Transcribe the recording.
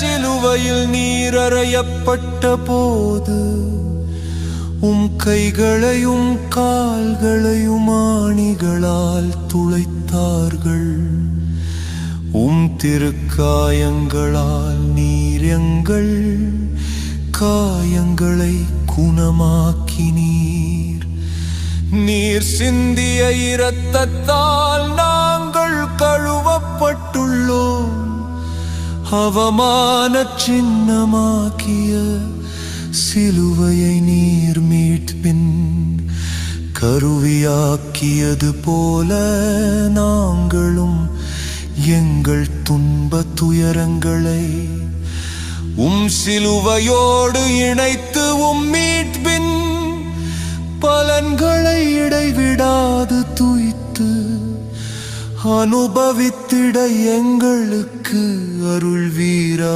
சிலுவையில் நீரறையப்பட்ட போது கைகளையும் கால்களையும் ஆணிகளால் துளைத்தார்கள். திருக்காயங்களால் நீர் எங்கள் காயங்களை குணமாக்கினீர். நீர் சிந்திய இரத்தத்தால் நாங்கள் கழுவப்பட்டுள்ளோம். அவமான சின்னமாக்கிய சிலுவையை நீர் மீட்பின் கருவியாக்கியது போல நாங்களும் எங்கள் துன்ப துயரங்களை சிலுவையோடு இணைத்து மீட்பின் பலன்களை இடைவிடாது துய்த்து அனுபவித்திட எங்களுக்கு அருள்வீரா.